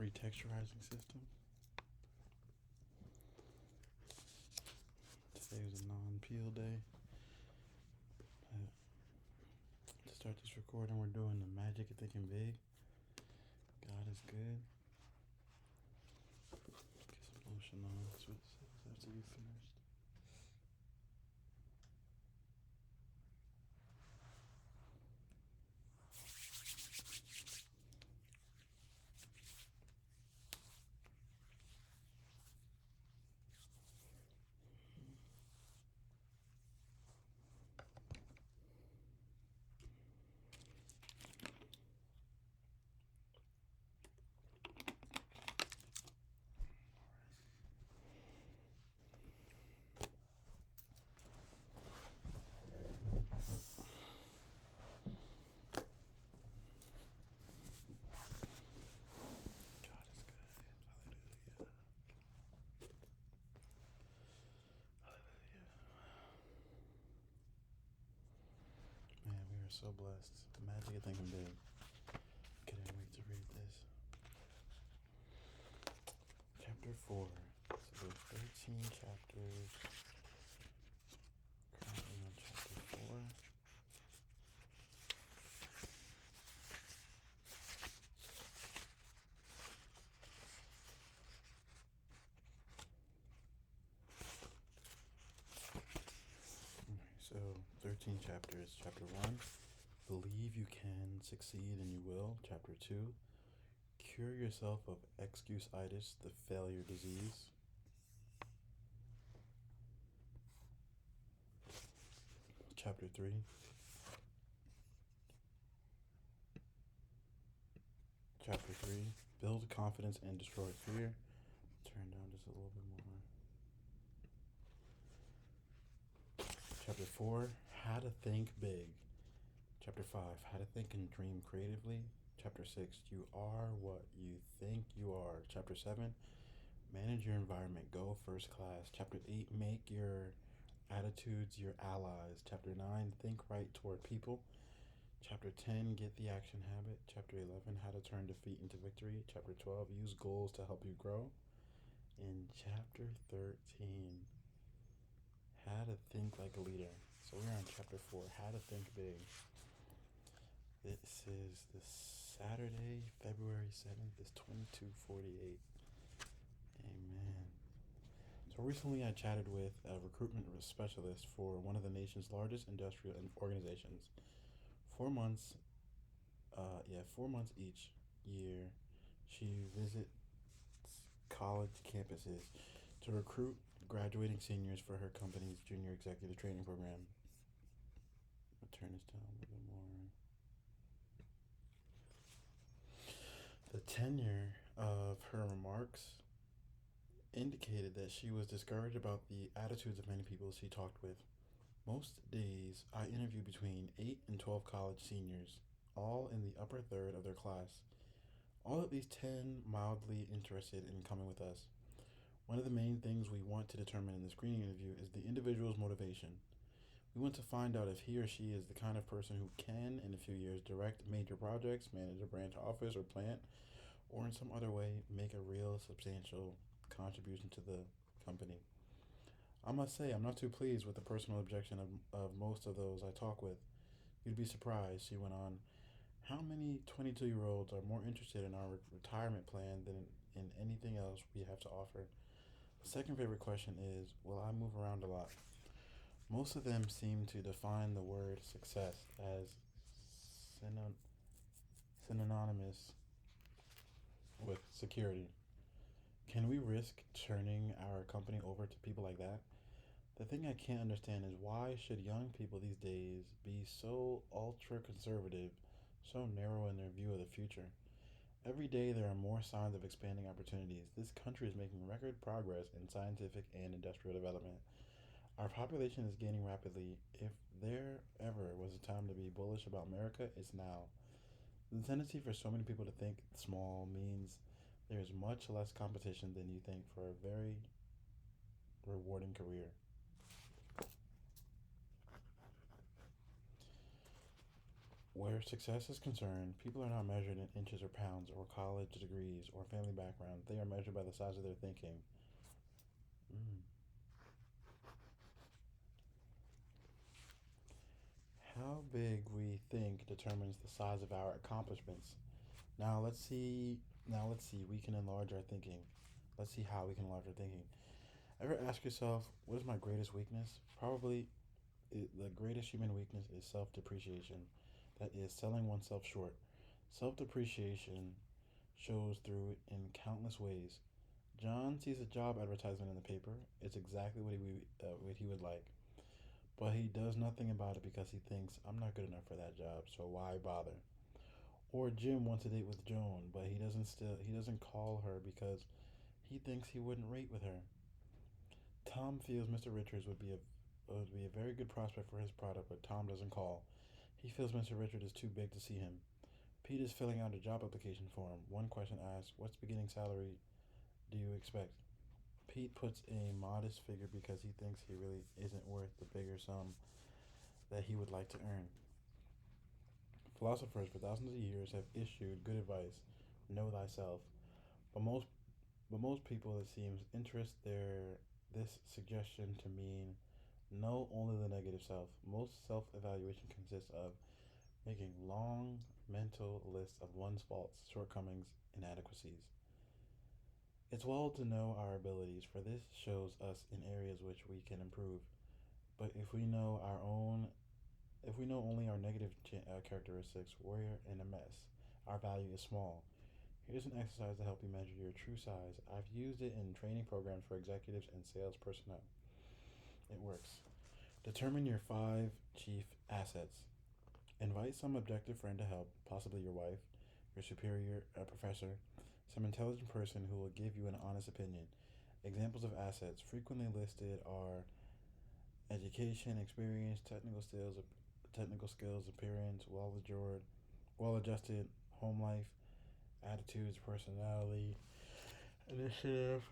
retexturizing system. Today was a non-peel day. To start this recording, we're doing the magic of thinking big. God is good. Get some lotion on. That's what it says after you finished. God is good. Hallelujah. Hallelujah. Man, we are so blessed. The magic of thinking big. Couldn't wait to read this. Chapter 4. So there's 13 chapters. Currently on chapter 4. So 13 chapters. Chapter 1, believe you can succeed and you will. Chapter 2, cure yourself of excuse-itis, the failure disease. Chapter 3, build confidence and destroy fear. Turn down just a little bit more. Chapter 4, how to think big. Chapter 5, how to think and dream creatively. Chapter 6, you are what you think you are. Chapter 7, manage your environment, go first class. Chapter 8, make your attitudes your allies. Chapter 9, think right toward people. Chapter 10, get the action habit. Chapter 11, how to turn defeat into victory. Chapter 12, use goals to help you grow. In chapter 13, how to think like a leader. So we're on chapter 4, how to think big. This is the Saturday, February 7th, it's 22:48. Amen. So recently I chatted with a recruitment specialist for one of the nation's largest industrial organizations. 4 months, 4 months each year, she visits college campuses to recruit graduating seniors for her company's junior executive training program. I'll turn this down a little bit more. The tenor of her remarks indicated that she was discouraged about the attitudes of many people she talked with. Most days, I interview between 8 and 12 college seniors, all in the upper third of their class. All at least 10 mildly interested in coming with us. One of the main things we want to determine in the screening interview is the individual's motivation. We want to find out if he or she is the kind of person who can, in a few years, direct major projects, manage a branch office or plant, or in some other way make a real substantial contribution to the company. I must say, I'm not too pleased with the personal objection of most of those I talk with. You'd be surprised, she went on, how many 22-year-olds are more interested in our retirement plan than in anything else we have to offer? The second favorite question is, will I move around a lot? Most of them seem to define the word success as synonymous with security. Can we risk turning our company over to people like that? The thing I can't understand is why should young people these days be so ultra conservative, so narrow in their view of the future? Every day there are more signs of expanding opportunities. This country is making record progress in scientific and industrial development. Our population is gaining rapidly. If there ever was a time to be bullish about America, it's now. The tendency for so many people to think small means there is much less competition than you think for a very rewarding career. Where success is concerned, people are not measured in inches or pounds or college degrees or family background. They are measured by the size of their thinking. Mm. How big we think determines the size of our accomplishments. Now let's see. Now let's see. We can enlarge our thinking. Let's see how we can enlarge our thinking. Ever ask yourself, what is my greatest weakness? Probably the greatest human weakness is self depreciation. That is, selling oneself short. Self depreciation shows through in countless ways. John sees a job advertisement in the paper. It's exactly what he would like, but he does nothing about it because he thinks I'm not good enough for that job. So why bother? Or Jim wants a date with Joan, but he doesn't call her because he thinks he wouldn't rate with her. Tom feels Mr. Richards would be a very good prospect for his product, but Tom doesn't call. He feels Mr. Richards is too big to see him. Pete is filling out a job application form. One question asks, "What's beginning salary do you expect?" Pete puts a modest figure because he thinks he really isn't worth the bigger sum that he would like to earn. Philosophers for thousands of years have issued good advice, know thyself, but most people, it seems, interest their this suggestion to mean know only the negative self. Most self-evaluation consists of making long mental lists of one's faults, shortcomings, inadequacies. It's well to know our abilities, for this shows us in areas which we can improve. But if we know only our negative characteristics, we're in a mess. Our value is small. Here's an exercise to help you measure your true size. I've used it in training programs for executives and sales personnel. It works. Determine your 5 chief assets. Invite some objective friend to help, possibly your wife, your superior, a professor, some intelligent person who will give you an honest opinion. Examples of assets frequently listed are education, experience, technical skills, appearance, well adjusted home life, attitudes, personality, initiative.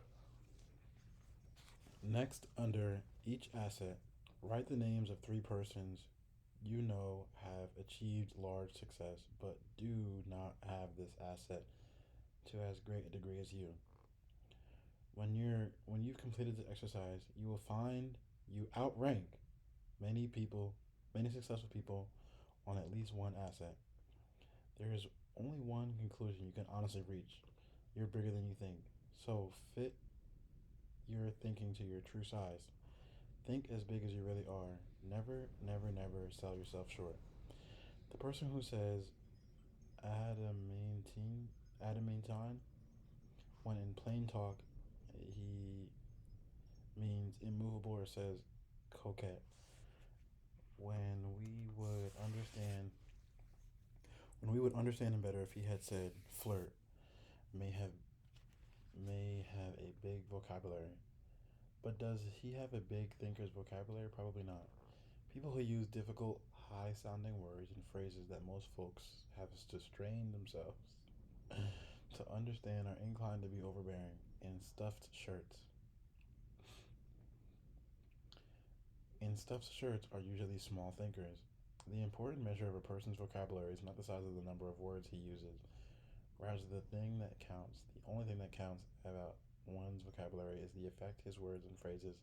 Next, under each asset, write the names of 3 persons you know have achieved large success but do not have this asset to as great a degree as you. When you've completed the exercise, you will find you outrank many people, many successful people on at least one asset. There is only one conclusion you can honestly reach. You're bigger than you think. So fit your thinking to your true size. Think as big as you really are. Never, never, never sell yourself short. The person who says adamantine, adamantine, when in plain talk he means immovable, or says coquette, when we would understand when we would understand him better if he had said flirt, may have may have a big vocabulary. But does he have a big thinker's vocabulary? Probably not. People who use difficult, high sounding words and phrases that most folks have to strain themselves to understand are inclined to be overbearing. In stuffed shirts. In stuffed shirts are usually small thinkers. The important measure of a person's vocabulary is not the size of the number of words he uses. Rather, the only thing that counts about one's vocabulary is the effect his words and phrases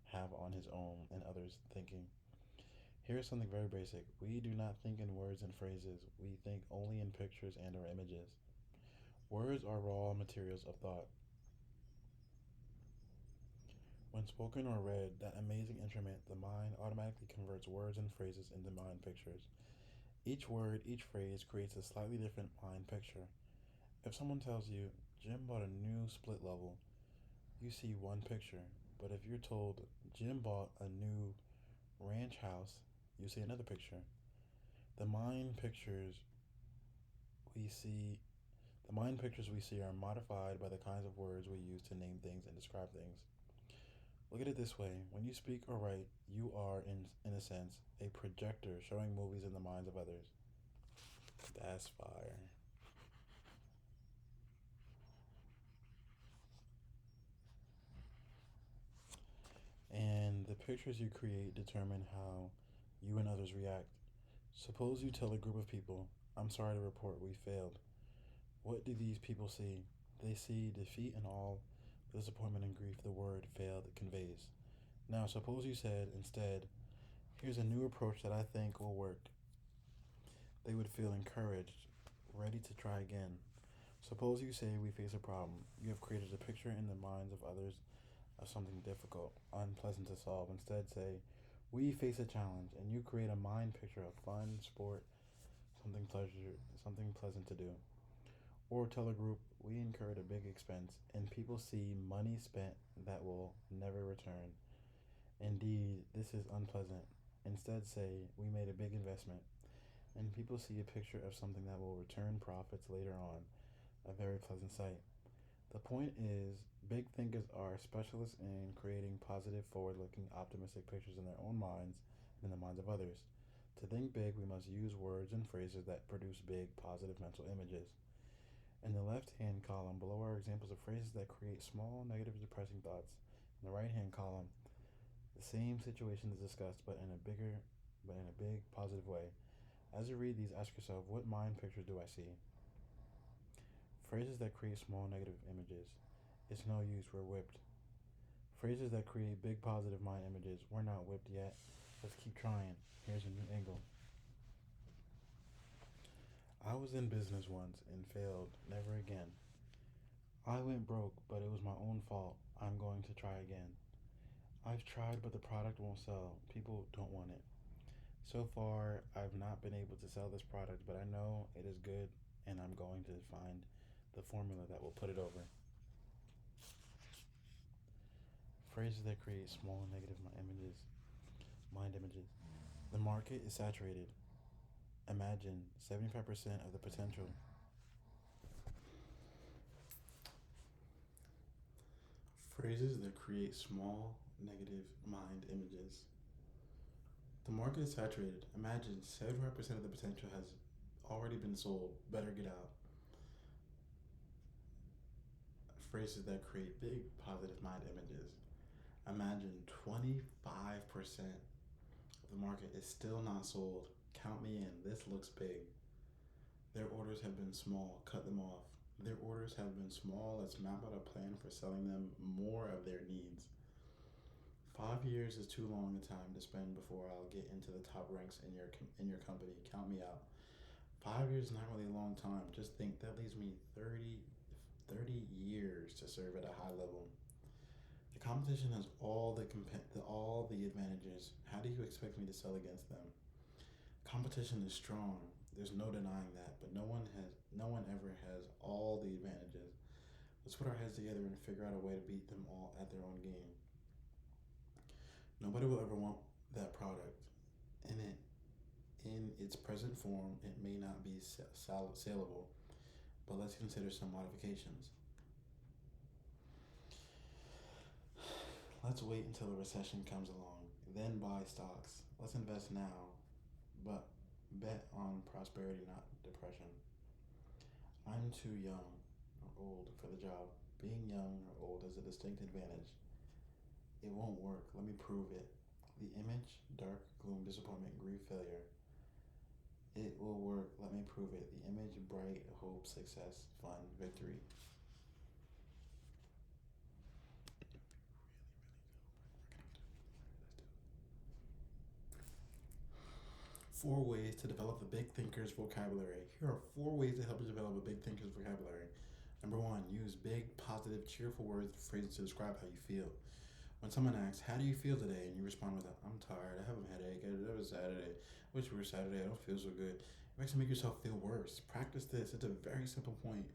have on his own and others' thinking. Here is something very basic. We do not think in words and phrases. We think only in pictures and or images. Words are raw materials of thought. When spoken or read, that amazing instrument, the mind automatically converts words and phrases into mind pictures. Each word, each phrase creates a slightly different mind picture. If someone tells you, Jim bought a new split level, you see one picture. But if you're told, Jim bought a new ranch house, you see another picture. The mind pictures we see the mind pictures we see are modified by the kinds of words we use to name things and describe things. Look at it this way: when you speak or write, you are, in a sense, a projector showing movies in the minds of others. That's fire. And the pictures you create determine how you and others react. Suppose you tell a group of people, I'm sorry to report we failed. What do these people see? They see defeat and all the disappointment and grief the word failed conveys. Now, suppose you said instead, here's a new approach that I think will work. They would feel encouraged, ready to try again. Suppose you say we face a problem. You have created a picture in the minds of others of something difficult, unpleasant to solve. Instead, say, we face a challenge, and you create a mind picture of fun, sport, something pleasant to do. Or tell a group, we incurred a big expense, and people see money spent that will never return. Indeed, this is unpleasant. Instead, say, we made a big investment, and people see a picture of something that will return profits later on, a very pleasant sight. The point is, big thinkers are specialists in creating positive, forward looking, optimistic pictures in their own minds and in the minds of others. To think big, we must use words and phrases that produce big, positive mental images. In the left hand column, below are examples of phrases that create small, negative, depressing thoughts. In the right hand column, the same situation is discussed, but in a big, positive way. As you read these, ask yourself, what mind picture do I see? Phrases that create small negative images. It's no use, we're whipped. Phrases that create big positive mind images. We're not whipped yet. Let's keep trying. Here's a new angle. I was in business once and failed. Never again. I went broke, but it was my own fault. I'm going to try again. I've tried, but the product won't sell. People don't want it. So far, I've not been able to sell this product, but I know it is good and I'm going to find the formula that will put it over. Phrases that create small negative mind images. The market is saturated. Imagine 75% of the potential. Phrases that create small negative mind images. The market is saturated. Imagine 75% of the potential has already been sold. Better get out. Phrases that create big positive mind images. Imagine 25% of the market is still not sold. Count me in. This looks big. Their orders have been small. Cut them off. Their orders have been small. Let's map out a plan for selling them more of their needs. 5 years is too long a time to spend before I'll get into the top ranks in your company. Count me out. 5 years is not really a long time. Just think that leaves me 30 years to serve at a high level. The competition has all the advantages. How do you expect me to sell against them? Competition is strong. There's no denying that, but no one ever has all the advantages. Let's put our heads together and figure out a way to beat them all at their own game. Nobody will ever want that product. In its present form, it may not be saleable, but let's consider some modifications. Let's wait until a recession comes along, then buy stocks. Let's invest now, but bet on prosperity, not depression. I'm too young or old for the job. Being young or old is a distinct advantage. It won't work. Let me prove it. The image, dark, gloom, disappointment, grief, failure. It will work. Let me prove it. The image, bright, hope, success, fun, victory. 4 ways to develop a big thinker's vocabulary. Here are 4 ways to help you develop a big thinker's vocabulary. Number one, use big, positive, cheerful words or phrases to describe how you feel. When someone asks, how do you feel today? And you respond with, I'm tired, I have a headache, it was Saturday, I wish it were Saturday, I don't feel so good. It makes you make yourself feel worse. Practice this. It's a very simple point,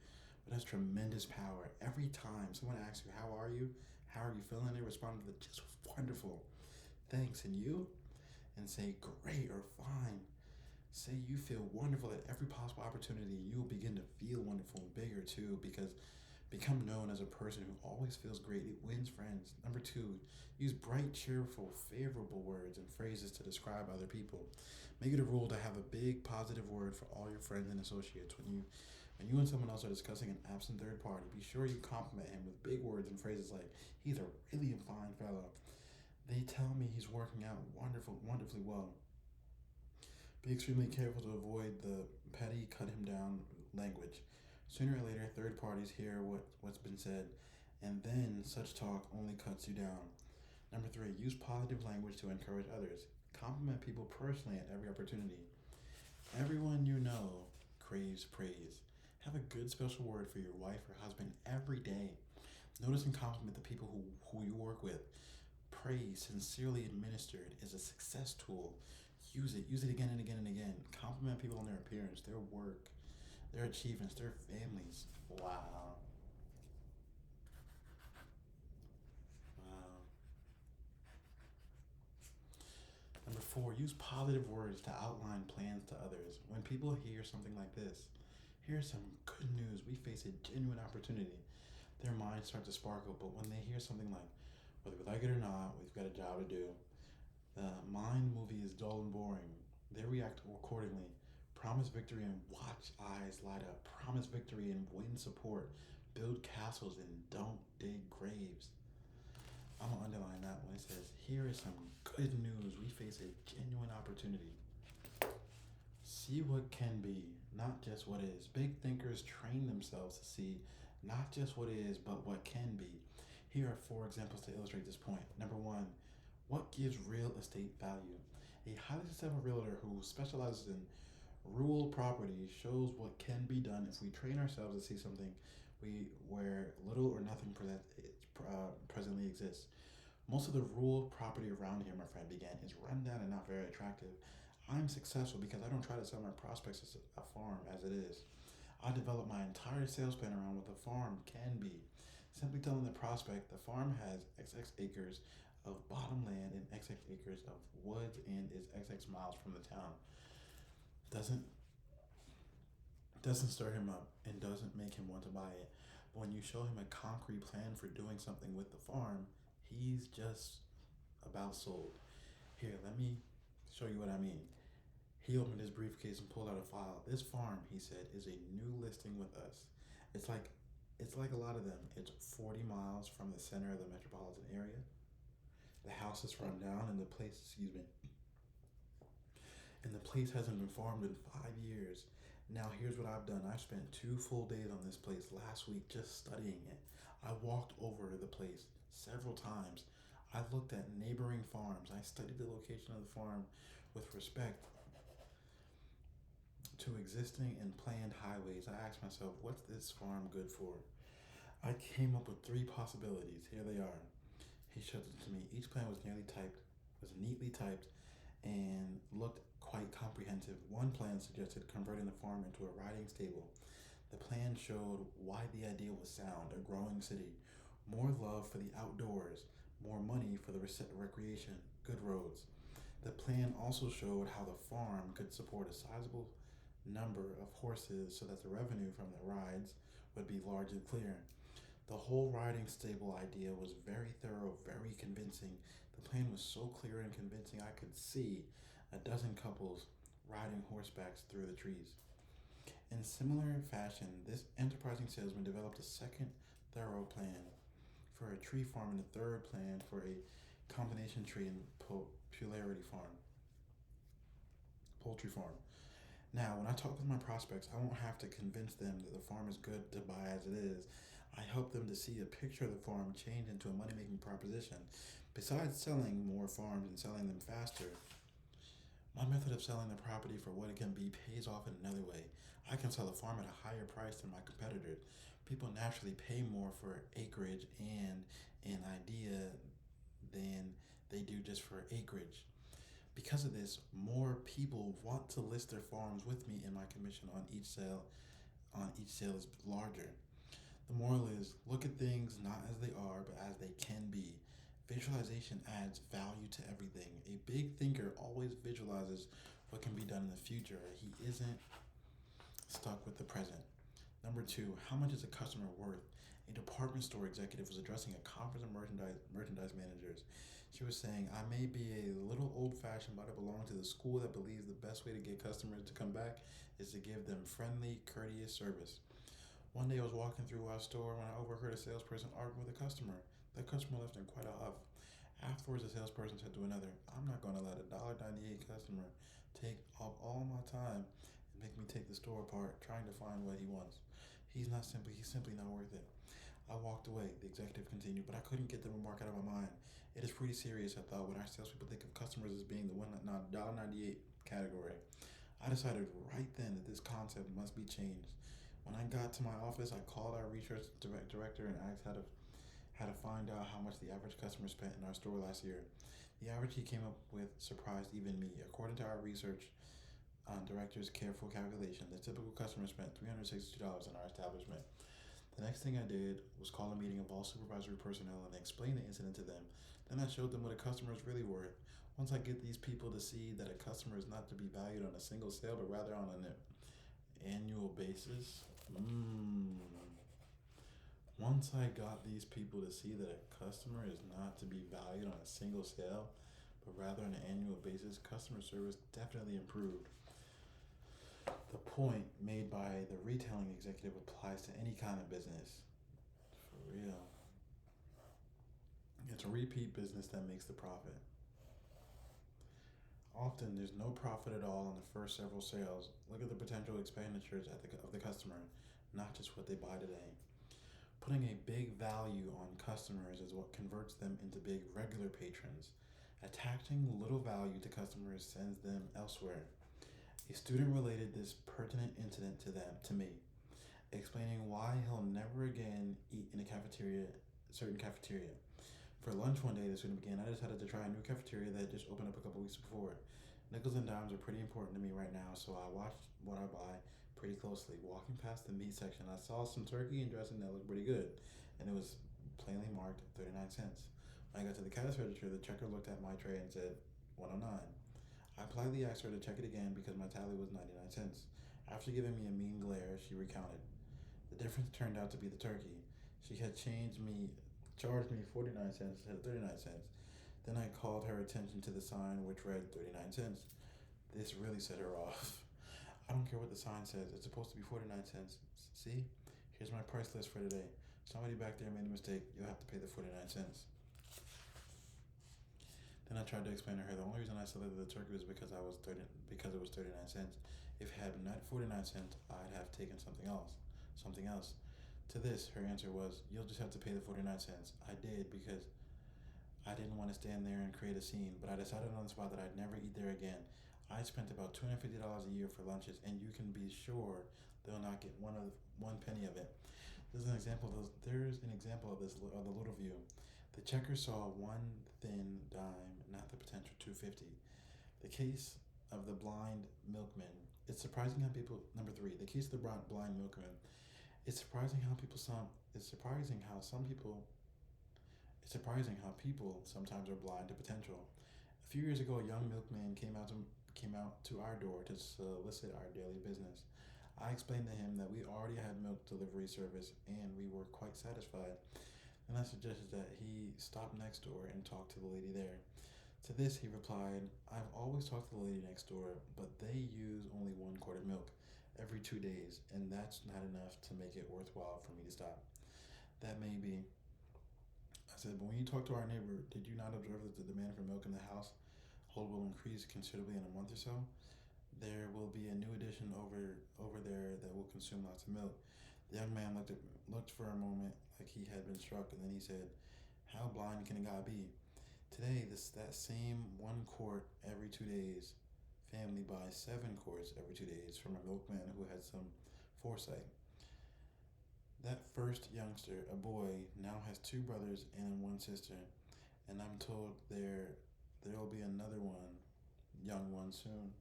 but it has tremendous power. Every time someone asks you, how are you? How are you feeling? They respond with, just wonderful. Thanks. And you? And say, great or fine. Say you feel wonderful at every possible opportunity. You will begin to feel wonderful and bigger too, because become known as a person who always feels great. It wins friends. Number two, use bright, cheerful, favorable words and phrases to describe other people. Make it a rule to have a big positive word for all your friends and associates. When you and someone else are discussing an absent third party, be sure you compliment him with big words and phrases like, he's a really fine fellow. They tell me he's working out wonderfully well. Be extremely careful to avoid the petty cut him down language. Sooner or later, third parties hear what's been said, and then such talk only cuts you down. Number three, use positive language to encourage others. Compliment people personally at every opportunity. Everyone you know craves praise. Have a good special word for your wife or husband every day. Notice and compliment the people who you work with. Praise, sincerely administered, is a success tool. Use it again and again and again. Compliment people on their appearance, their work, their achievements, their families. Wow. Wow. Number four, use positive words to outline plans to others. When people hear something like this, here's some good news, we face a genuine opportunity, their minds start to sparkle. But when they hear something like, whether we like it or not, we've got a job to do, the mind movie is dull and boring, they react accordingly. Promise victory and watch eyes light up. Promise victory and win support. Build castles and don't dig graves. I'm gonna underline that when it says, here is some good news. We face a genuine opportunity. See what can be, not just what is. Big thinkers train themselves to see not just what is, but what can be. Here are four examples to illustrate this point. Number one, what gives real estate value? A highly successful realtor who specializes in rural property shows what can be done if we train ourselves to see something we where little or nothing presently exists. Most of the rural property around here, my friend began, is run down and not very attractive. I'm successful because I don't try to sell my prospects as a farm as it is. I develop my entire sales plan around what the farm can be. Simply telling the prospect the farm has XX acres of bottom land and XX acres of woods and is XX miles from the town doesn't doesn't stir him up and doesn't make him want to buy it. But when you show him a concrete plan for doing something with the farm, he's just about sold. Here, let me show you what I mean. He opened his briefcase and pulled out a file. This farm, he said, is a new listing with us. It's like it's like a lot of them. It's 40 miles from the center of the metropolitan area. The house is run down and the place hasn't been farmed in 5 years. Now here's what I've done. I spent 2 full days on this place last week just studying it. I walked over the place several times. I looked at neighboring farms. I studied the location of the farm with respect to existing and planned highways. I asked myself, what's this farm good for? I came up with three possibilities. Here they are. He showed them to me. Each plan was neatly typed, and looked quite comprehensive. One plan suggested converting the farm into a riding stable. The plan showed why the idea was sound: a growing city, more love for the outdoors, more money for the recreation, good roads. The plan also showed how the farm could support a sizable number of horses so that the revenue from the rides would be large and clear. The whole riding stable idea was very thorough, very convincing. The plan was so clear and convincing I could see a dozen couples riding horsebacks through the trees. In similar fashion, this enterprising salesman developed a second thorough plan for a tree farm and a third plan for a combination tree and popularity farm, poultry farm. Now, when I talk with my prospects, I won't have to convince them that the farm is good to buy as it is. I help them to see a picture of the farm change into a money making proposition. Besides selling more farms and selling them faster, my method of selling the property for what it can be pays off in another way. I can sell a farm at a higher price than my competitors. People naturally pay more for acreage and an idea than they do just for acreage. Because of this, more people want to list their farms with me, and my commission on each sale is larger. The moral is, look at things not as they are, but as they can be. Visualization adds value to everything. A big thinker always visualizes what can be done in the future. He isn't stuck with the present. Number two, how much is a customer worth? A department store executive was addressing a conference of merchandise managers. She was saying, I may be a little old fashioned, but I belong to the school that believes the best way to get customers to come back is to give them friendly, courteous service. One day I was walking through our store when I overheard a salesperson arguing with a customer. The customer left in quite a huff. Afterwards, the salesperson said to another, I'm not going to let a $1.98 customer take up all my time and make me take the store apart trying to find what he wants. He's simply not worth it. I walked away, the executive continued, but I couldn't get the remark out of my mind. It is pretty serious, I thought, when our salespeople think of customers as being the $1.98 category. I decided right then that this concept must be changed. When I got to my office, I called our research director and asked how to find out how much the average customer spent in our store last year. The average he came up with surprised even me. According to our research director's careful calculation, the typical customer spent $362 in our establishment. The next thing I did was call a meeting of all supervisory personnel and explain the incident to them. Then I showed them what a customer is really worth. Once I get these people to see that a customer is not to be valued on a single sale but rather on an annual basis, once I got these people to see that a customer is not to be valued on a single sale but rather on an annual basis, customer service definitely improved. The point made by the retailing executive applies to any kind of business. For real. It's a repeat business that makes the profit. Often there's no profit at all on the first several sales. Look at the potential expenditures of the customer, not just what they buy today. Putting a big value on customers is what converts them into big regular patrons. Attaching little value to customers sends them elsewhere. A student related this pertinent incident to me, explaining why he'll never again eat in a certain cafeteria. For lunch one day, the student began, I decided to try a new cafeteria that had just opened up a couple weeks before. Nickels and dimes are pretty important to me right now, so I watched what I buy pretty closely. Walking past the meat section, I saw some turkey and dressing that looked pretty good, and it was plainly marked 39 cents. When I got to the cash register, the checker looked at my tray and said 109. I politely asked her to check it again because my tally was 99 cents. After giving me a mean glare, she recounted. The difference turned out to be the turkey. She had charged me 49 cents instead of 39 cents. Then I called her attention to the sign which read 39 cents. This really set her off. I don't care what the sign says, it's supposed to be 49 cents. See? Here's my price list for today. Somebody back there made a mistake. You'll have to pay the 49 cents. Then I tried to explain to her the only reason I selected the turkey was because it was 39 cents. If it had been 49 cents, I'd have taken something else. To this, her answer was, you'll just have to pay the 49 cents. I did because I didn't want to stand there and create a scene, but I decided on the spot that I'd never eat there again. I spent about $250 a year for lunches, and you can be sure they'll not get one penny of it. There's an example of the little view. The checker saw one thin dime, not the potential 250. The case of the blind milkman. It's surprising how people. Number 3. The case of the blind milkman. It's surprising how people sometimes are blind to potential. A few years ago, a young milkman came out to our door to solicit our daily business. I explained to him that we already had milk delivery service and we were quite satisfied. And I suggested that he stop next door and talk to the lady there. To this, he replied, I've always talked to the lady next door, but they use only 1 quart of milk every 2 days, and that's not enough to make it worthwhile for me to stop. That may be. I said, but when you talk to our neighbor, did you not observe that the demand for milk in the household will increase considerably in a month or so? There will be a new addition over there that will consume lots of milk. The young man looked for a moment like he had been struck, and then he said, how blind can a guy be? Today, that same 1 quart every 2 days family buys 7 quarts every 2 days from a milkman who had some foresight. That first youngster, a boy, now has 2 brothers and 1 sister, and I'm told there'll be another young one soon.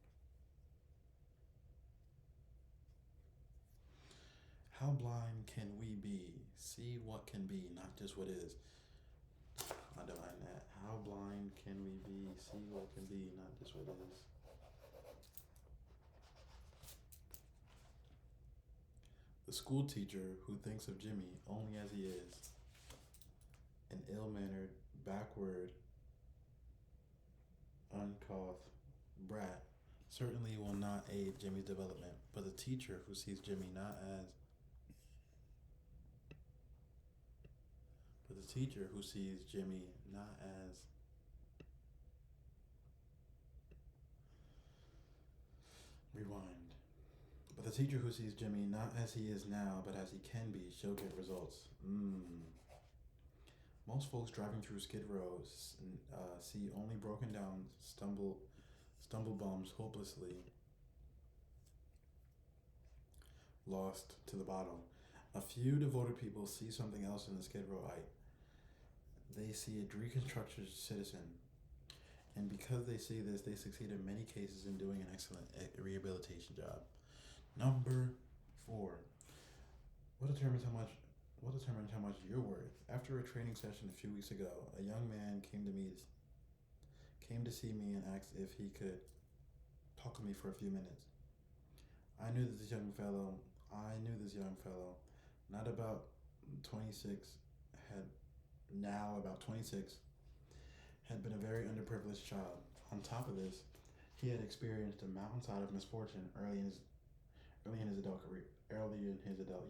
How blind can we be? See what can be, not just what is. Underline that. How blind can we be? See what can be, not just what is. The school teacher who thinks of Jimmy only as he is, an ill-mannered, backward, uncouth brat, certainly will not aid Jimmy's development, but the teacher who sees Jimmy not as Rewind. But the teacher who sees Jimmy not as he is now, but as he can be, she'll get results. Most folks driving through Skid Row see only broken down stumble bums hopelessly lost to the bottom. A few devoted people see something else in the Skid Rowite. They see a reconstructed citizen, and because they see this, they succeed in many cases in doing an excellent rehabilitation job. Number 4. What determines how much you're worth? After a training session a few weeks ago, a young man came to see me and asked if he could talk to me for a few minutes. I knew this young fellow, not about 26, about 26, had been a very underprivileged child. On top of this, he had experienced a mountainside of misfortune early in his adult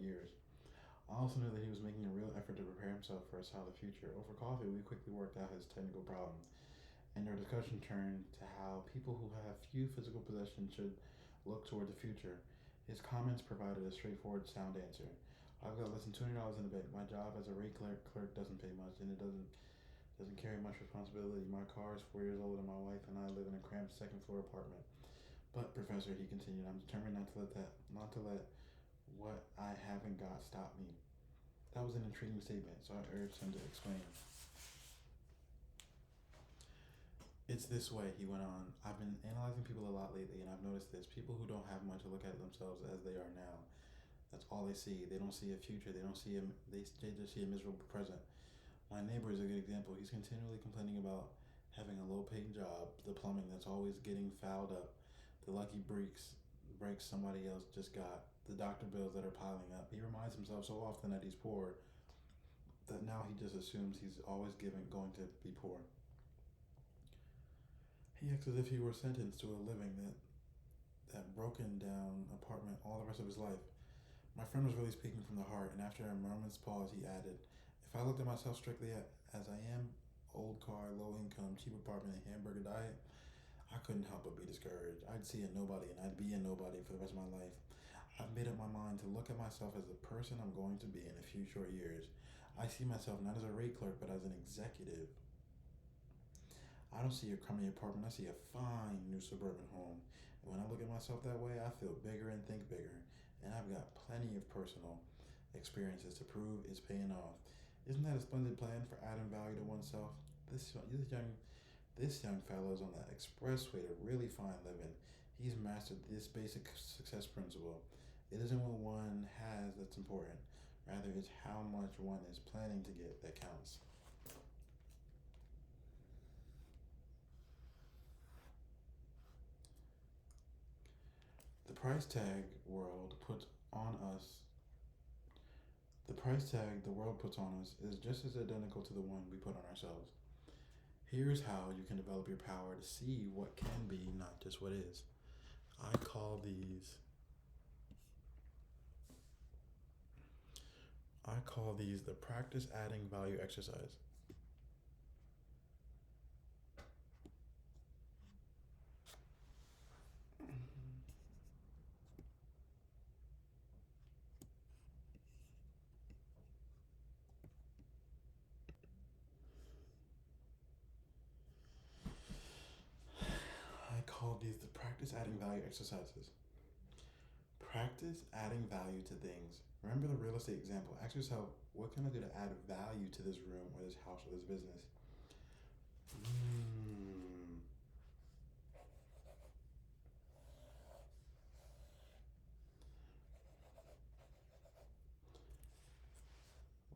years. I also knew that he was making a real effort to prepare himself for a solid future. Over coffee, we quickly worked out his technical problem, and our discussion turned to how people who have few physical possessions should look toward the future. His comments provided a straightforward, sound answer. I've got less than $200 in the bank. My job as a rate clerk doesn't pay much, and it doesn't carry much responsibility. My car is 4 years old, and my wife and I live in a cramped second-floor apartment. But, Professor, he continued, I'm determined not to let what I haven't got stop me. That was an intriguing statement, so I urged him to explain. It's this way, he went on. I've been analyzing people a lot lately, and I've noticed this. People who don't have much to look at themselves as they are now. That's all they see. They don't see a future. They just see a miserable present. My neighbor is a good example. He's continually complaining about having a low-paying job, the plumbing that's always getting fouled up, the lucky breaks somebody else just got, the doctor bills that are piling up. He reminds himself so often that he's poor that now he just assumes he's always going to be poor. He acts as if he were sentenced to a living that broken down apartment all the rest of his life. My friend was really speaking from the heart, and after a moment's pause, he added, if I looked at myself strictly as I am, old car, low income, cheap apartment, and hamburger diet, I couldn't help but be discouraged. I'd see a nobody, and I'd be a nobody for the rest of my life. I've made up my mind to look at myself as the person I'm going to be in a few short years. I see myself not as a rate clerk, but as an executive. I don't see a crummy apartment, I see a fine new suburban home. And when I look at myself that way, I feel bigger and think bigger. And I've got plenty of personal experiences to prove it's paying off. Isn't that a splendid plan for adding value to oneself? This young fellow is on the expressway to really fine living. He's mastered this basic success principle. It isn't what one has that's important. Rather, it's how much one is planning to get that counts. The price tag the world puts on us is just as identical to the one we put on ourselves. Here's how you can develop your power to see what can be, not just what is. I call these the practice adding value exercise. I call these the practice adding value exercises. Practice adding value to things. Remember the real estate example. Ask yourself, what can I do to add value to this room or this house or this business?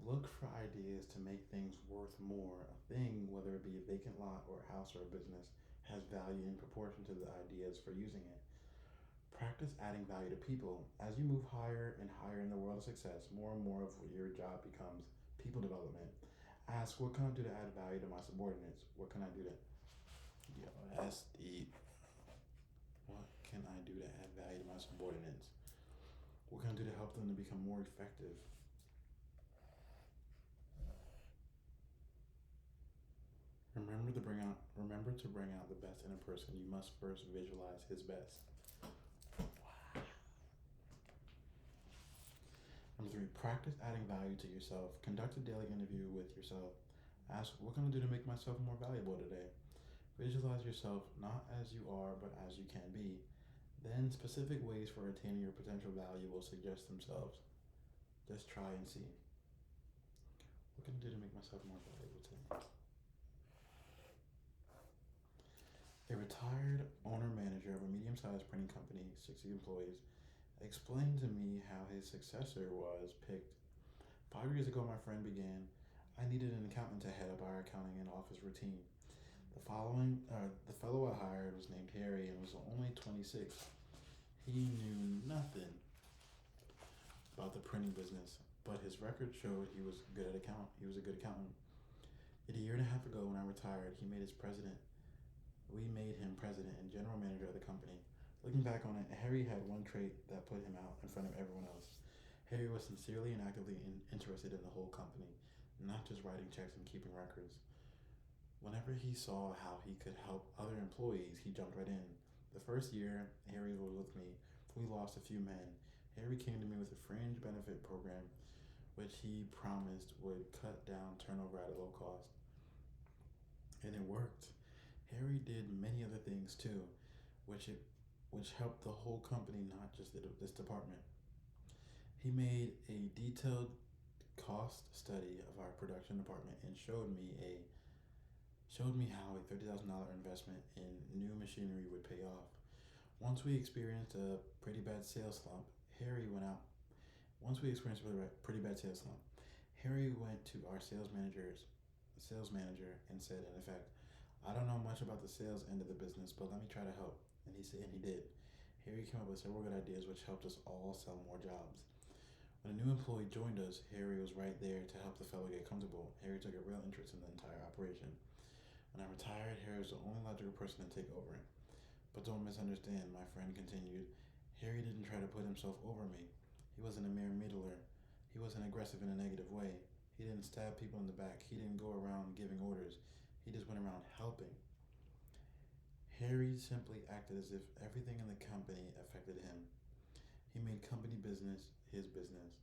Look for ideas to make things worth more. A thing, whether it be a vacant lot or a house or a business, has value in proportion to the ideas for using it. Practice adding value to people. As you move higher and higher in the world of success, more and more of your job becomes people development. Ask, what can I do to add value to my subordinates? What can I do to What can I do to add value to my subordinates? What can I do to help them to become more effective? Remember to bring out the best in a person. You must first visualize his best. 3, practice adding value to yourself. Conduct a daily interview with yourself. Ask, what can I do to make myself more valuable today? Visualize yourself not as you are, but as you can be. Then, specific ways for attaining your potential value will suggest themselves. Just try and see. What can I do to make myself more valuable today? A retired owner manager of a medium sized printing company, 60 employees, explained to me how his successor was picked. 5 years ago, my friend began. I needed an accountant to head up our accounting and office routine. The fellow I hired was named Harry and was only 26. He knew nothing about the printing business, but his record showed he was good at account. He was a good accountant. A year and a half ago, when I retired, he made his president. We made him president and general manager of the company. Looking back on it, Harry had one trait that put him out in front of everyone else. Harry was sincerely and actively interested in the whole company, not just writing checks and keeping records. Whenever he saw how he could help other employees, he jumped right in. The first year Harry was with me, we lost a few men. Harry came to me with a fringe benefit program, which he promised would cut down turnover at a low cost. And it worked. Harry did many other things too, which helped the whole company, not just this department. He made a detailed cost study of our production department and showed me how a $30,000 investment in new machinery would pay off. Once we experienced a pretty bad sales slump, Harry went out. Once we experienced a pretty bad sales slump, Harry went to our sales manager and said, in effect, I don't know much about the sales end of the business, but let me try to help. And he did. Harry came up with several good ideas which helped us all sell more jobs. When a new employee joined us, Harry was right there to help the fellow get comfortable. Harry took a real interest in the entire operation. When I retired, Harry was the only logical person to take over. But don't misunderstand, my friend continued. Harry didn't try to put himself over me. He wasn't a mere middler. He wasn't aggressive in a negative way. He didn't stab people in the back. He didn't go around giving orders. He just went around helping. Harry simply acted as if everything in the company affected him. He made company business his business.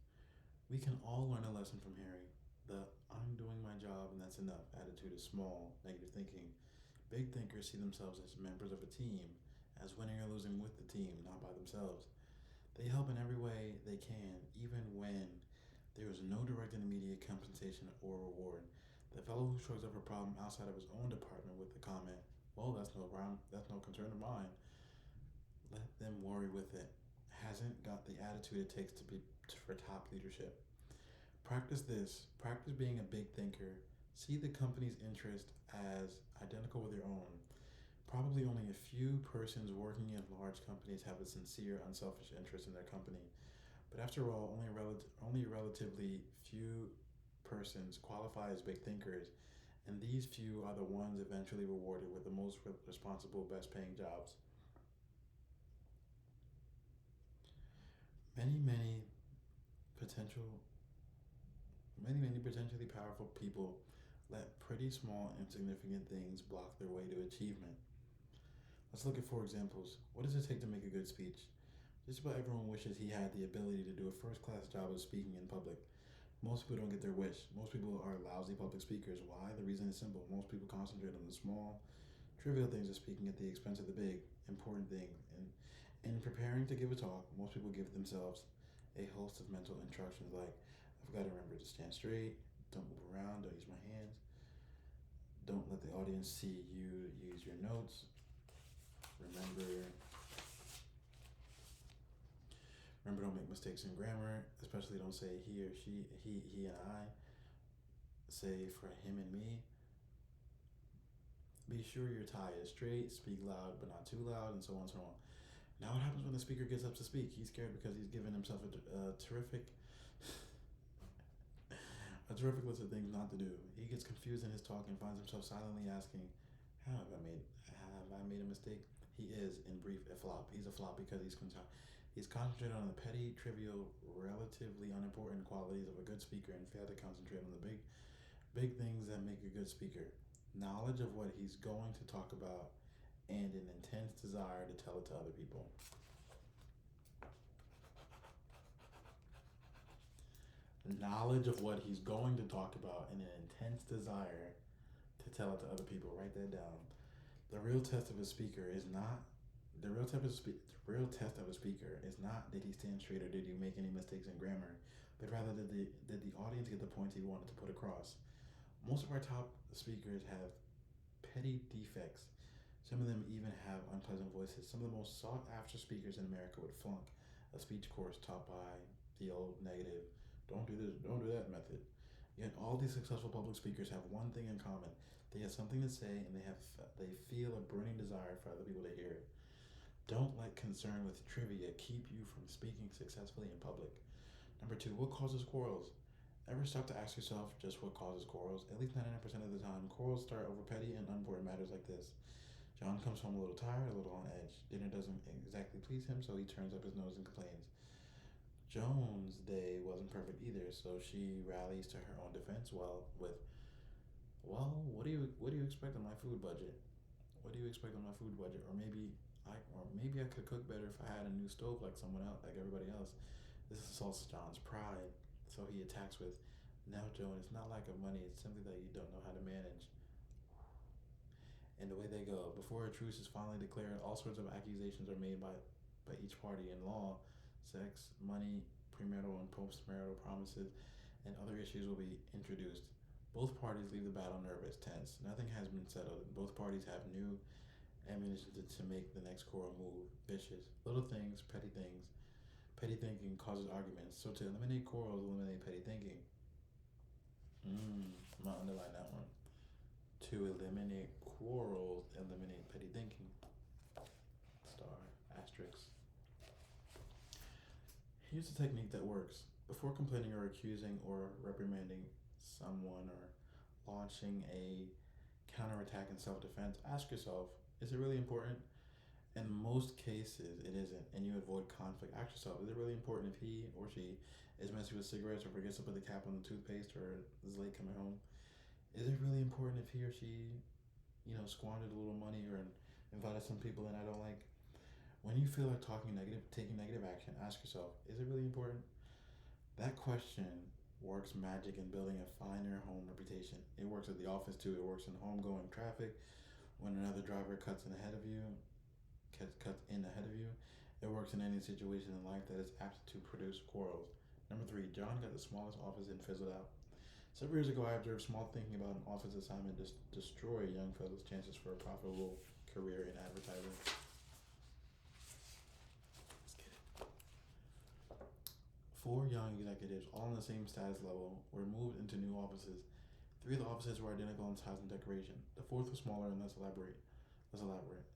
We can all learn a lesson from Harry. The I'm doing my job and that's enough attitude is small, negative thinking. Big thinkers see themselves as members of a team, as winning or losing with the team, not by themselves. They help in every way they can, even when there is no direct and immediate compensation or reward. The fellow who shrugs off a problem outside of his own department with the comment, well, that's no concern of mine. Let them worry with it. Hasn't got the attitude it takes for top leadership. Practice this. Practice being a big thinker. See the company's interest as identical with your own. Probably only a few persons working in large companies have a sincere, unselfish interest in their company. But after all, only relatively few persons qualify as big thinkers, and these few are the ones eventually rewarded with the most responsible, best paying jobs. Many potentially powerful people let pretty small, insignificant things block their way to achievement. Let's look at 4 examples. What does it take to make a good speech? Just about everyone wishes he had the ability to do a first-class job of speaking in public. Most people don't get their wish. Most people are lousy public speakers. Why? The reason is simple. Most people concentrate on the small, trivial things of speaking at the expense of the big, important things. And in preparing to give a talk, most people give themselves a host of mental instructions like, I've got to remember to stand straight, don't move around, don't use my hands, don't let the audience see you use your notes, Remember, don't make mistakes in grammar, especially don't say he or she, he and I. Say for him and me. Be sure your tie is straight, speak loud but not too loud, and so on and so on. Now what happens when the speaker gets up to speak? He's scared because he's given himself a terrific list of things not to do. He gets confused in his talk and finds himself silently asking, have I made a mistake? He is, in brief, a flop. He's a flop because he's concentrated on the petty, trivial, relatively unimportant qualities of a good speaker and failed to concentrate on the big things that make a good speaker. Knowledge of what he's going to talk about and an intense desire to tell it to other people. knowledge of what he's going to talk about, and an intense desire to tell it to other people. Write that down. The real test of a speaker is not the real test of a speaker is not did he stand straight or did you make any mistakes in grammar, but rather did the audience get the points he wanted to put across. Most of our top speakers have petty defects. Some of them even have unpleasant voices. Some of the most sought after speakers in America would flunk a speech course taught by the old negative, don't do this, don't do that method. Yet all these successful public speakers have one thing in common. They have something to say and they feel a burning desire for other people to hear it. Don't let concern with trivia keep you from speaking successfully in public. Number two, what causes quarrels? Ever stop to ask yourself just what causes quarrels? At least 99% of the time, quarrels start over petty and unimportant matters like this. John comes home a little tired, a little on edge. Dinner doesn't exactly please him, so he turns up his nose and complains. Joan's day wasn't perfect either, so she rallies to her own defense well, what do you expect on my food budget? What do you expect on my food budget? Or maybe I could cook better if I had a new stove like someone else, like everybody else. This assaults John's pride, so he attacks with, "Now, Joan, it's not lack of money. It's simply that you don't know how to manage." And away they go. Before a truce is finally declared, all sorts of accusations are made by each party in law. Sex, money, premarital and postmarital promises, and other issues will be introduced. Both parties leave the battle nervous, tense. Nothing has been settled. Both parties have new ammunition to make the next quarrel move. Vicious. Little things, petty things. Petty thinking causes arguments. So to eliminate quarrels, eliminate petty thinking. I'm gonna underline that one. To eliminate quarrels, eliminate petty thinking. Star, asterisk. Here's a technique that works. Before complaining or accusing or reprimanding someone or launching a counterattack in self defense, ask yourself, is it really important? In most cases, it isn't, and you avoid conflict. Ask yourself, is it really important if he or she is messing with cigarettes or forgets to put the cap on the toothpaste or is late coming home? Is it really important if he or she, squandered a little money or invited some people in I don't like? When you feel like taking negative action, ask yourself, is it really important? That question works magic in building a finer home reputation. It works at the office too. It works in homegoing traffic when another driver cuts in ahead of you. It works in any situation in life that is apt to produce quarrels. Number three, John got the smallest office and fizzled out. Several years ago, I observed small thinking about an office assignment destroy a young fellow's chances for a profitable career in advertising. Four young executives, all on the same status level, were moved into new offices. Three of the offices were identical in size and decoration. The fourth was smaller and less elaborate.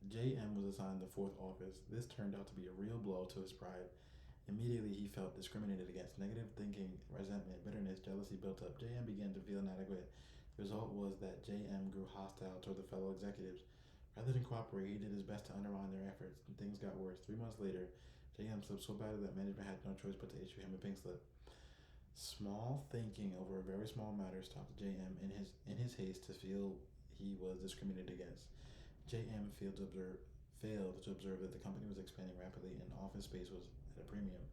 JM was assigned the fourth office. This turned out to be a real blow to his pride. Immediately, he felt discriminated against. Negative thinking, resentment, bitterness, jealousy built up. JM began to feel inadequate. The result was that JM grew hostile toward the fellow executives. Rather than cooperate, he did his best to undermine their efforts, and things got worse. 3 months later, JM slipped so badly that management had no choice but to issue him a pink slip. Small thinking over a very small matter stopped JM in his haste to feel he was discriminated against. JM failed to observe that the company was expanding rapidly and office space was at a premium.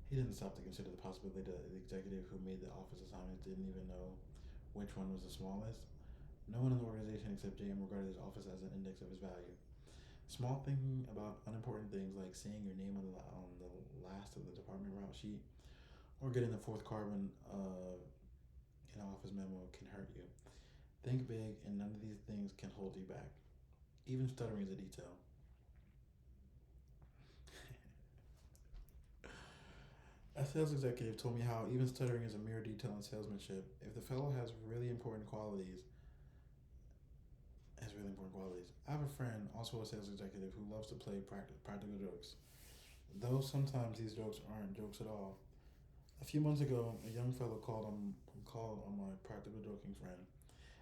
He didn't stop to consider the possibility that the executive who made the office assignments didn't even know which one was the smallest. No one in the organization except JM regarded his office as an index of his value. Small thinking about unimportant things like saying your name on the last of the department route sheet or getting the fourth carbon in an office memo can hurt you. Think big, and none of these things can hold you back. Even stuttering is a detail. A sales executive told me how even stuttering is a mere detail in salesmanship. If the fellow has really important qualities. I have a friend, also a sales executive, who loves to play practical jokes. Though sometimes these jokes aren't jokes at all. A few months ago, a young fellow called on my practical joking friend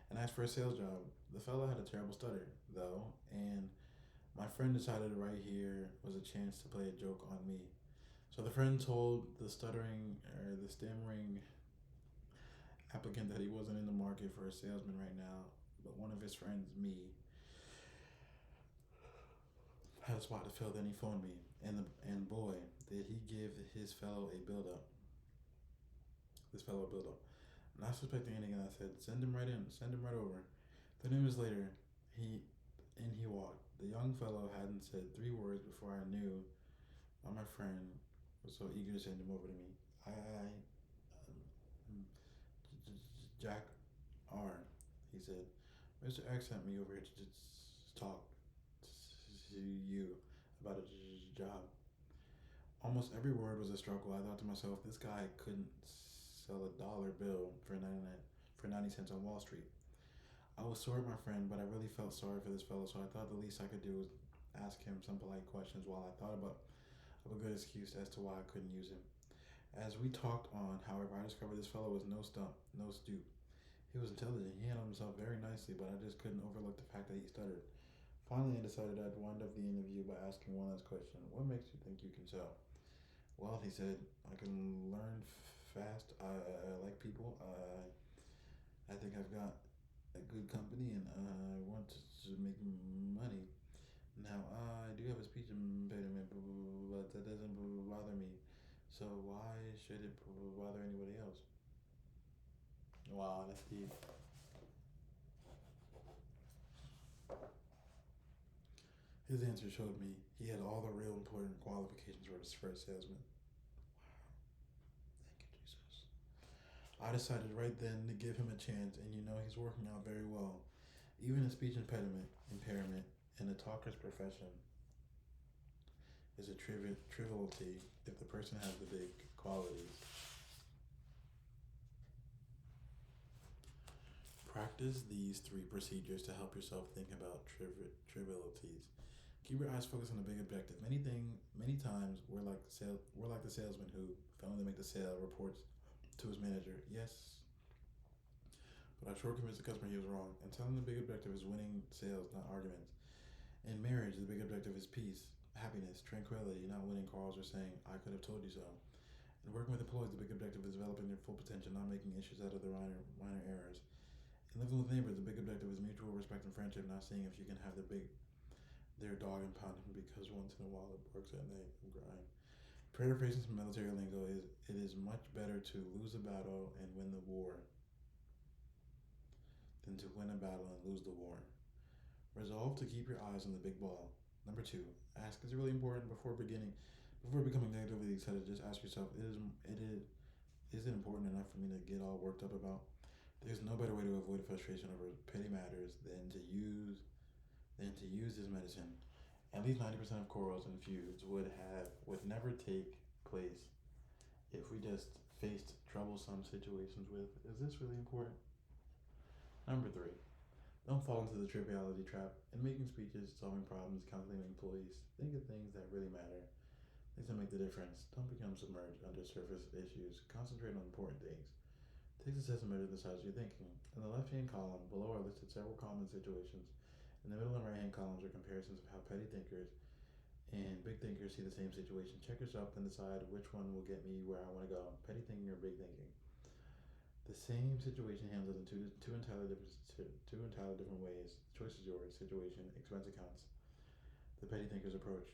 and asked for a sales job. The fellow had a terrible stutter, though, and my friend decided right here was a chance to play a joke on me. So the friend told the stammering applicant that he wasn't in the market for a salesman right now, but one of his friends, me, had a spot to fill. Then he phoned me, and boy, did he give his fellow a build up. this fellow Bilbo. Not suspecting anything, I said, "Send him right in. Send him right over." 30 minutes later, he he walked. The young fellow hadn't said 3 words before I knew why my friend was so eager to send him over to me. Jack R. He said, "Mr. X sent me over here to just talk to you about a job." Almost every word was a struggle. I thought to myself, this guy couldn't sell a dollar bill for 90 cents on Wall Street. I was sore at my friend, but I really felt sorry for this fellow, so I thought the least I could do was ask him some polite questions while I thought about of a good excuse as to why I couldn't use him. As we talked on, however, I discovered this fellow was no stump, no stoop. He was intelligent. He handled himself very nicely, but I just couldn't overlook the fact that he stuttered. Finally, I decided I'd wind up the interview by asking one last question. What makes you think you can sell? Well, he said, I can learn fast. I like people. I think I've got a good company and I want to make money. Now, I do have a speech impediment, but that doesn't bother me. So why should it bother anybody else? Wow, that's deep. His answer showed me he had all the real important qualifications for a salesman. Thank you, Jesus. I decided right then to give him a chance, and he's working out very well. Even a speech impairment in a talker's profession is a triviality if the person has the big qualities. Practice these 3 procedures to help yourself think about trivialities. Keep your eyes focused on the big objective. Many times we're like the salesman who, failing to make the sale, reports to his manager. Yes, but I sure convinced the customer he was wrong. And telling the big objective is winning sales, not arguments. In marriage, the big objective is peace, happiness, tranquility, not winning quarrels or saying, I could have told you so. In working with employees, the big objective is developing their full potential, not making issues out of their minor errors. In living with neighbors, the big objective is mutual respect and friendship, not seeing if you can have their dog and pound him because once in a while it barks at night and grind. Paraphrasing some military lingo is, it is much better to lose a battle and win the war than to win a battle and lose the war. Resolve to keep your eyes on the big ball. Number 2, ask is really important before becoming negatively excited. Just ask yourself, is it important enough for me to get all worked up about? There's no better way to avoid frustration over petty matters than to use this medicine. At least 90% of quarrels and feuds would never take place if we just faced troublesome situations with, is this really important? Number 3, don't fall into the triviality trap. In making speeches, solving problems, counseling employees, think of things that really matter, things that make the difference. Don't become submerged under surface issues. Concentrate on important things. Take the test and measure the size of your thinking. In the left-hand column, below are listed several common situations. In the middle and right-hand columns are comparisons of how petty thinkers and big thinkers see the same situation. Check yourself and decide which one will get me where I want to go. Petty thinking or big thinking. The same situation handled in two entirely different ways. The choice is yours. Situation, expense accounts. The petty thinker's approach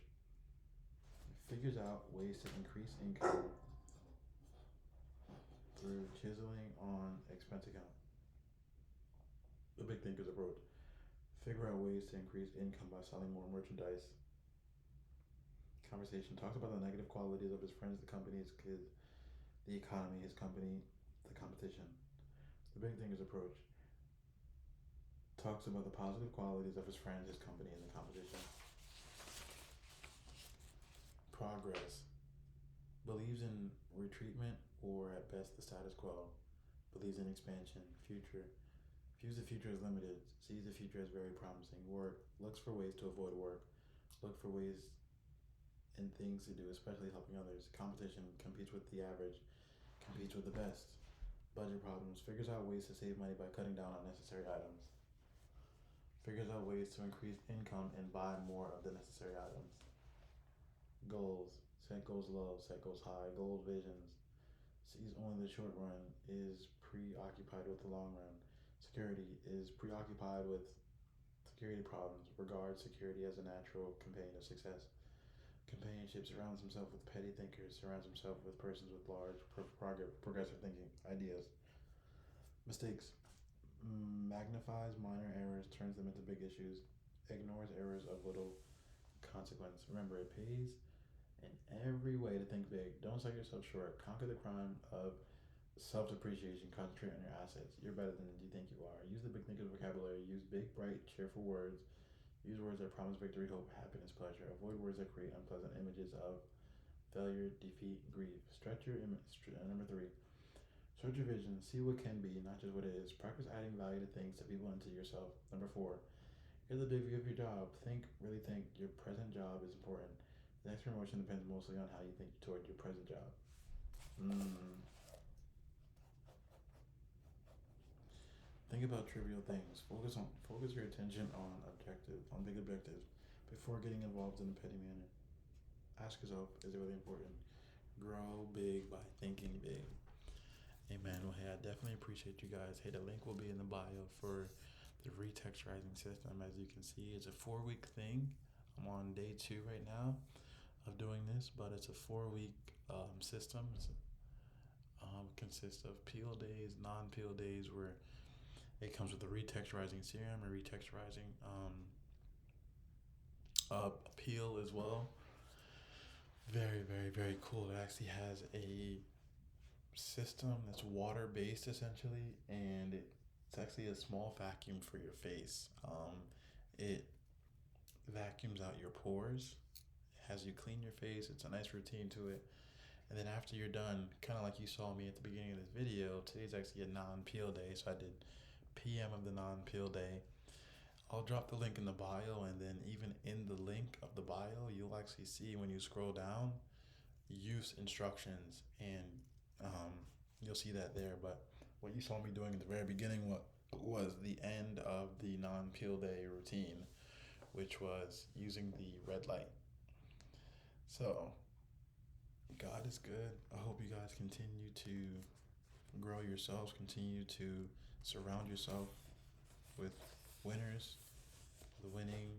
figures out ways to increase income through chiseling on expense account. The big thinker's approach figure out ways to increase income by selling more merchandise. Conversation talks about the negative qualities of his friends, the company, the economy, his company, the competition. The big thinker's approach talks about the positive qualities of his friends, his company, and the competition. Progress believes in retreatment or at best the status quo. Believes in expansion. Future views the future as limited. Sees the future as very promising. Work looks for ways to avoid work. Look for ways and things to do, especially helping others. Competition competes with the average. Competes with the best. Budget problems figures out ways to save money by cutting down on necessary items. Figures out ways to increase income and buy more of the necessary items. Goals. Set goals low, set goals high. Goals, visions. Sees only the short run, is preoccupied with the long run. Security is preoccupied with security problems. Regards security as a natural companion of success. Companionship surrounds himself with petty thinkers, surrounds himself with persons with large, progressive thinking ideas. Mistakes magnifies minor errors, turns them into big issues, ignores errors of little consequence. Remember, it pays in every way to think big. Don't sell yourself short. Conquer the crime of self depreciation. Concentrate on your assets. You're better than you think you are. Use the big thinker's vocabulary. Use big, bright, cheerful words. Use words that promise victory, hope, happiness, pleasure. Avoid words that create unpleasant images of failure, defeat, grief. Stretch your image. Number three, stretch your vision. See what can be, not just what it is. Practice adding value to things, to people, and to yourself. Number four, here's the big view of your job. Think, really think. Your present job is important. The next promotion depends mostly on how you think toward your present job. Think about trivial things. Focus your attention on big objectives before getting involved in a petty manner. Ask yourself, is it really important? Grow big by thinking big. Amen. Well, hey, I definitely appreciate you guys. Hey, the link will be in the bio for the retexturizing system. As you can see, it's a 4-week thing. I'm on day 2 right now of doing this, but it's a 4-week system. Consists of peel days, non-peel days, where it comes with a retexturizing serum, a retexturizing peel as well. Very, very, very cool. It actually has a system that's water based essentially, and it's actually a small vacuum for your face. It vacuums out your pores, has you clean your face. It's a nice routine to it. And then after you're done, kind of like you saw me at the beginning of this video, today's actually a non-peel day, so I did PM of the non-peel day. I'll drop the link in the bio, and then even in the link of the bio, you'll actually see when you scroll down use instructions, and you'll see that there. But what you saw me doing at the very beginning was the end of the non-peel day routine, which was using the red light. So God is good. I hope you guys continue to grow yourselves, continue to surround yourself with winners, the winning,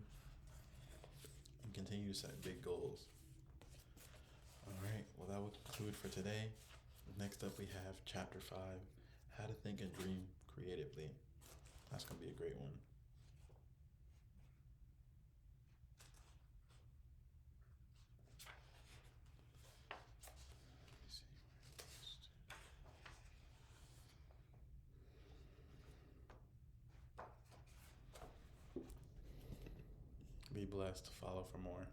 and continue to set big goals. All right, well, that will conclude for today. Next up, we have Chapter 5, How to Think and Dream Creatively. That's going to be a great one. Be blessed. Follow for more.